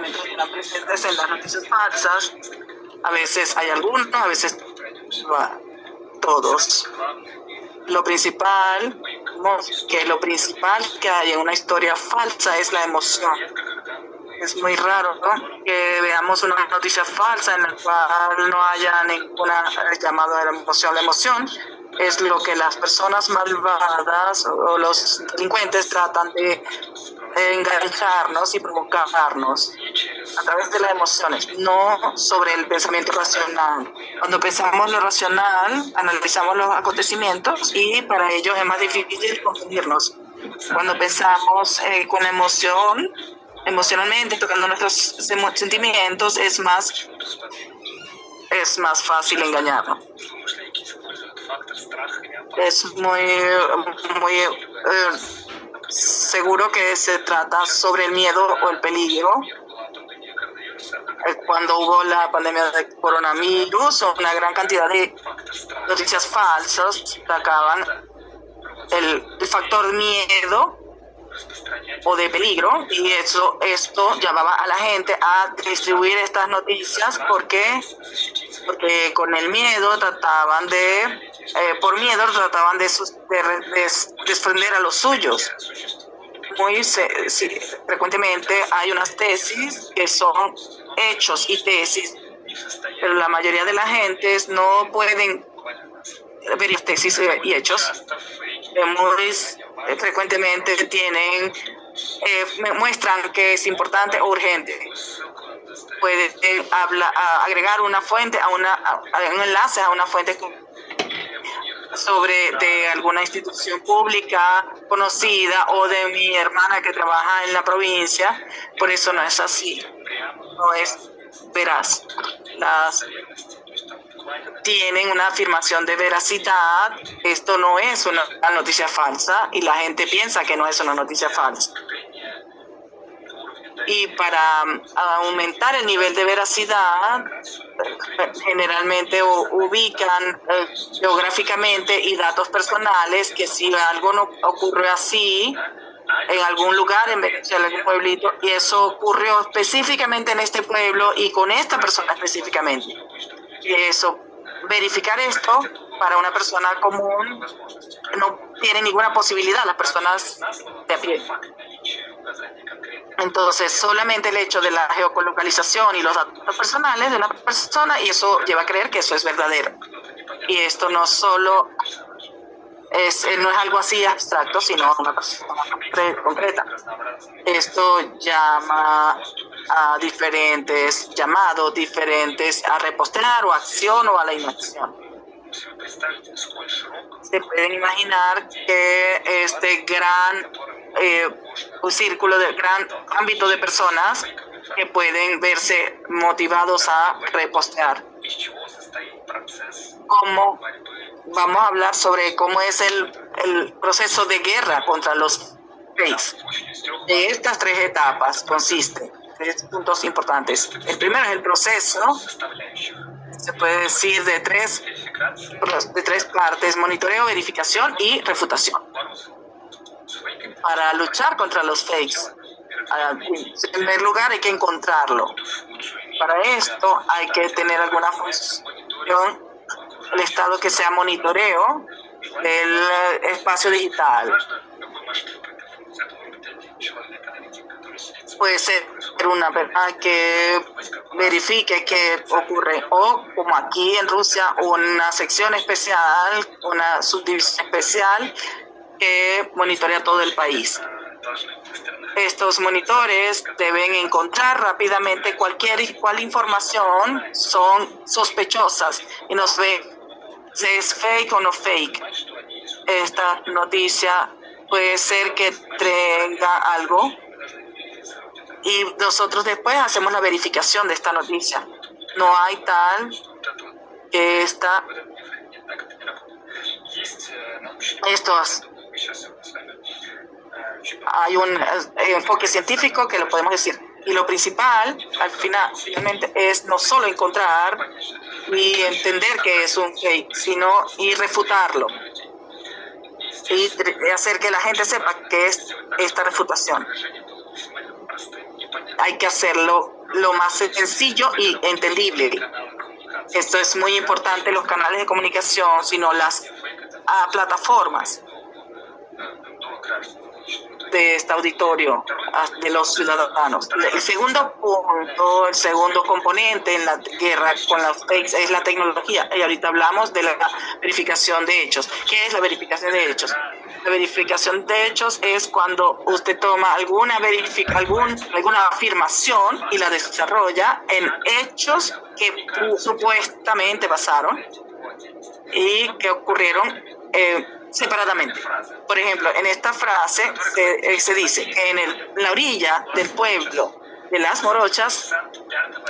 elementos que están presentes en las noticias falsas. A veces hay algunos, a veces todos. Lo principal que hay en una historia falsa es la emoción. Es muy raro, ¿no?, que veamos una noticia falsa en la cual no haya ninguna llamado a la emoción. La emoción es lo que las personas malvadas o los delincuentes tratan de engancharnos y provocarnos a través de las emociones, no sobre el pensamiento racional. Cuando pensamos lo racional, analizamos los acontecimientos y para ellos es más difícil confundirnos. Cuando pensamos con emoción, emocionalmente, tocando nuestros sentimientos, es más fácil engañarnos. Es muy seguro que se trata sobre el miedo o el peligro. Cuando hubo la pandemia de coronavirus, una gran cantidad de noticias falsas destacaban el factor miedo o de peligro, y esto llamaba a la gente a distribuir estas noticias porque con el miedo trataban de defender a los suyos. Frecuentemente hay unas tesis que son hechos y tesis, pero la mayoría de la gentes no pueden ver las tesis y hechos. Muy frecuentemente muestran que es importante o urgente. Pueden agregar una fuente un enlace a una fuente de alguna institución pública conocida o de mi hermana que trabaja en la provincia. Por eso no es así, no es veraz. Tienen una afirmación de veracidad. Esto no es una noticia falsa y la gente piensa que no es una noticia falsa. Y para aumentar el nivel de veracidad, generalmente ubican geográficamente y datos personales, que si algo no ocurre así en algún lugar, en Venezuela, en algún pueblito, y eso ocurrió específicamente en este pueblo y con esta persona específicamente. Y verificar esto para una persona común no tiene ninguna posibilidad, las personas de a pie. Entonces, solamente el hecho de la geolocalización y los datos personales de una persona, y eso lleva a creer que eso es verdadero. Y esto no solo no es algo así abstracto, sino una persona concreta. Esto llama a diferentes llamados diferentes a repostear o acción o a la inacción. Se pueden imaginar que este gran un círculo de gran ámbito de personas que pueden verse motivados a repostear. Vamos a hablar sobre cómo es el proceso de guerra contra los fakes. De estas tres etapas consiste 3 puntos importantes. El primero es el proceso, se puede decir de tres partes: monitoreo, verificación y refutación. Para luchar contra los fakes, en primer lugar hay que encontrarlo. Para esto hay que tener alguna función, el estado que sea monitoreo del espacio digital. Puede ser una persona que verifique qué ocurre, o como aquí en Rusia, una sección especial, una subdivisión especial que monitorea todo el país. Estos monitores deben encontrar rápidamente cual información son sospechosas y nos ve si es fake o no fake. Esta noticia puede ser que tenga algo y nosotros después hacemos la verificación de esta noticia. No hay tal que hay un enfoque científico que lo podemos decir. Y lo principal, finalmente, es no solo encontrar y entender que es un fake, sino y refutarlo. Y hacer que la gente sepa que es esta refutación. hay que hacerlo lo más sencillo y entendible. Esto es muy importante, los canales de comunicación, sino las plataformas de este auditorio, de los ciudadanos. El segundo punto, el segundo componente en la guerra con las fakes es la tecnología. Y ahorita hablamos de la verificación de hechos. ¿Qué es la verificación de hechos? La verificación de hechos es cuando usted toma alguna afirmación y la desarrolla en hechos que supuestamente pasaron y que ocurrieron separadamente. Por ejemplo, en esta frase se dice que en la orilla del pueblo de Las Morochas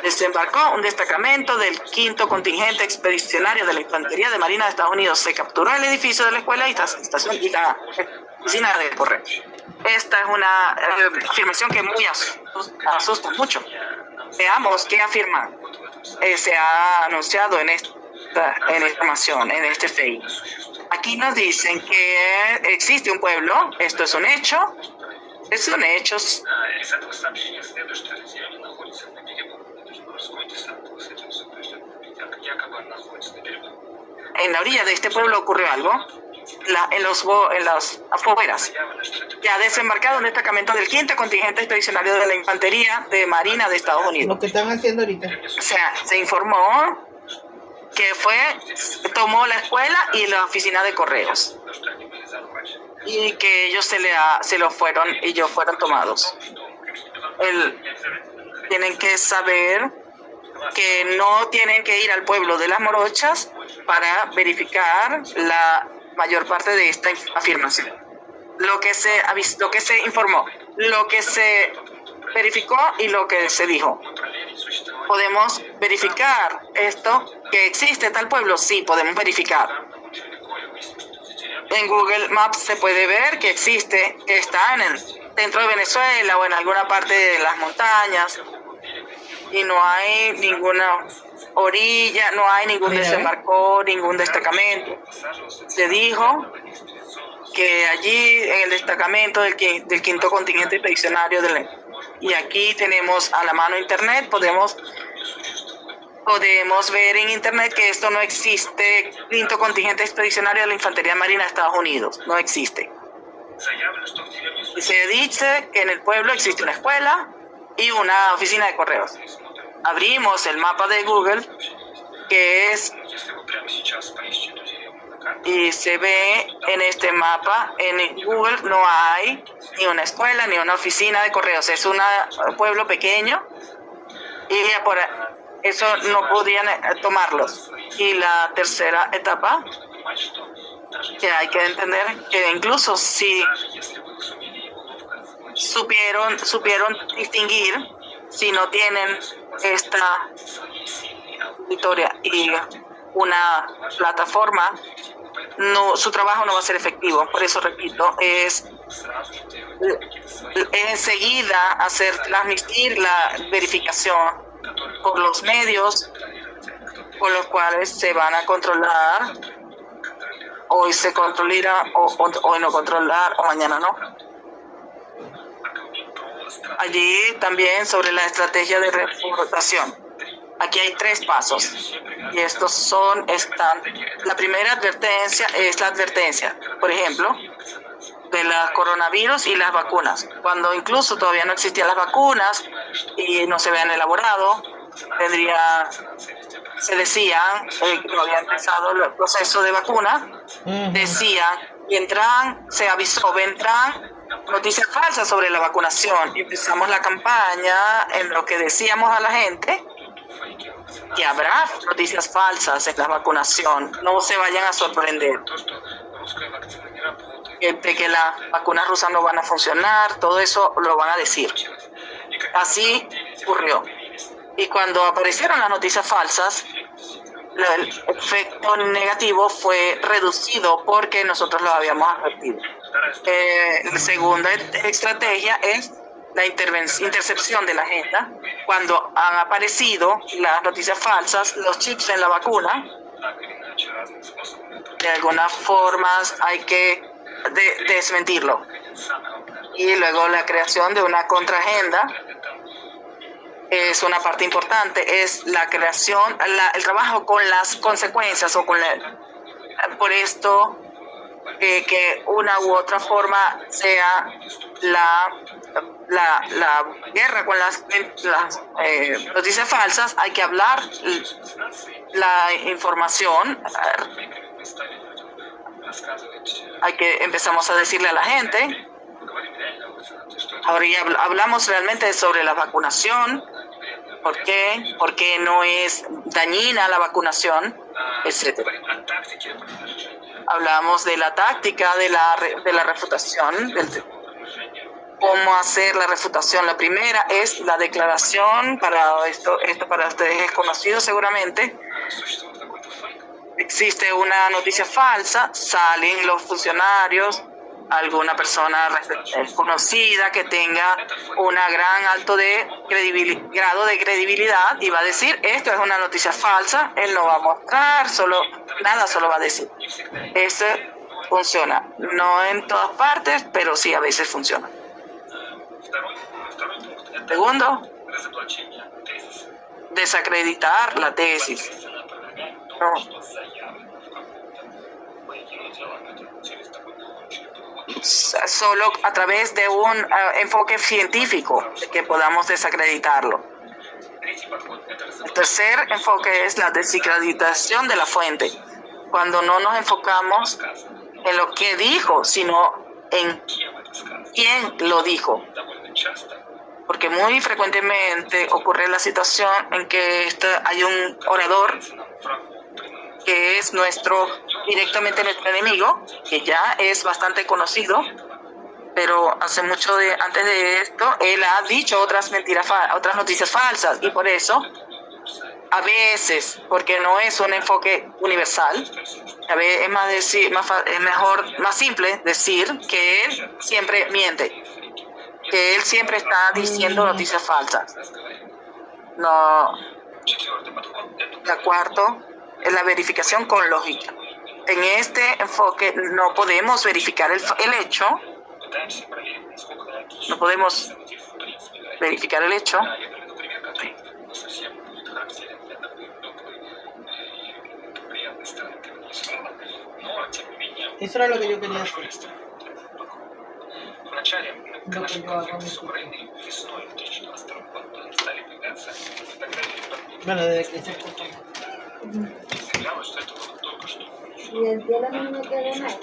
desembarcó un destacamento del 5º Contingente Expedicionario de la Infantería de Marina de Estados Unidos. Se capturó el edificio de la escuela y la estación y la oficina de correo. Esta es una afirmación que muy asusta mucho. Veamos qué afirma. Se ha anunciado en esta información, en este FEI. Aquí nos dicen que existe un pueblo, esto es un hecho, son hechos. En la orilla de este pueblo ocurrió algo, en las afueras. Ya ha desembarcado un destacamento del 5º Contingente Expedicionario de la Infantería de Marina de Estados Unidos. Lo que están haciendo ahorita. O sea, se informó que tomó la escuela y la oficina de correos y que ellos fueron tomados. Tienen que saber que no tienen que ir al pueblo de Las Morochas para verificar la mayor parte de esta afirmación. Lo que se informó, lo que se verificó y lo que se dijo. ¿Podemos verificar esto? ¿Que existe tal pueblo? Sí, podemos verificar. En Google Maps se puede ver que existe, que está dentro de Venezuela o en alguna parte de las montañas y no hay ninguna orilla, no hay ningún desembarco, ningún destacamento. Se dijo que allí en el destacamento del 5º Contingente Expedicionario y aquí tenemos a la mano internet, podemos ver en internet que esto no existe. 5º Contingente Expedicionario de la Infantería Marina de Estados Unidos no existe. Se dice que en el pueblo existe una escuela y una oficina de correos. Abrimos el mapa de Google, y se ve en este mapa, en Google no hay ni una escuela ni una oficina de correos. Es un pueblo pequeño y por eso no podían tomarlos. Y la tercera etapa, que hay que entender que incluso si supieron distinguir, si no tienen esta victoria y una plataforma, su trabajo no va a ser efectivo. Por eso repito, es enseguida transmitir la verificación por los medios con los cuales se van a controlar. Hoy se controlará, hoy no controlar, o mañana no. Allí también sobre la estrategia de reforestación. Aquí hay 3 pasos y la primera advertencia es la advertencia, por ejemplo, de los coronavirus y las vacunas. Cuando incluso todavía no existían las vacunas y no se habían elaborado, se decía que no había empezado el proceso de vacuna, se avisó, vendrán noticias falsas sobre la vacunación. Y empezamos la campaña en lo que decíamos a la gente, que habrá noticias falsas en la vacunación. No se vayan a sorprender de que las vacunas rusas no van a funcionar, todo eso lo van a decir. Así ocurrió. Y cuando aparecieron las noticias falsas, el efecto negativo fue reducido porque nosotros lo habíamos advertido. La segunda estrategia es la intercepción de la agenda. Cuando han aparecido las noticias falsas, los chips en la vacuna, de algunas formas hay que desmentirlo. Y luego la creación de una contraagenda es una parte importante, es la creación, el trabajo con las consecuencias o con por esto que una u otra forma sea la guerra con las noticias falsas. Hay que hablar la información, hay que empezamos a decirle a la gente. Ahora ya hablamos realmente sobre la vacunación, por qué no es dañina la vacunación, etcétera. Hablamos de la táctica de la refutación, cómo hacer la refutación. La primera es la declaración. Para esto para ustedes es conocido seguramente. Existe una noticia falsa, salen los funcionarios, alguna persona conocida que tenga una gran grado de credibilidad y va a decir, esto es una noticia falsa, él no va a mostrar, solo va a decir. Eso funciona, no en todas partes, pero sí a veces funciona. Segundo, desacreditar la tesis. No. Solo a través de un enfoque científico que podamos desacreditarlo. El tercer enfoque es la desacreditación de la fuente. Cuando no nos enfocamos en lo que dijo, sino en quién lo dijo. Porque muy frecuentemente ocurre la situación en que hay un orador que es directamente nuestro enemigo, que ya es bastante conocido, pero antes de esto, él ha dicho otras noticias falsas, y por eso, a veces, porque no es un enfoque universal, a veces es más simple decir que él siempre miente, que él siempre está diciendo noticias falsas. No. La cuarto es la verificación con lógica. En este enfoque no podemos verificar el hecho. No podemos verificar el hecho. Eso era lo que yo quería hacer. Lo que yo hago. Bueno, desde que se Y el cielo no me queda nada.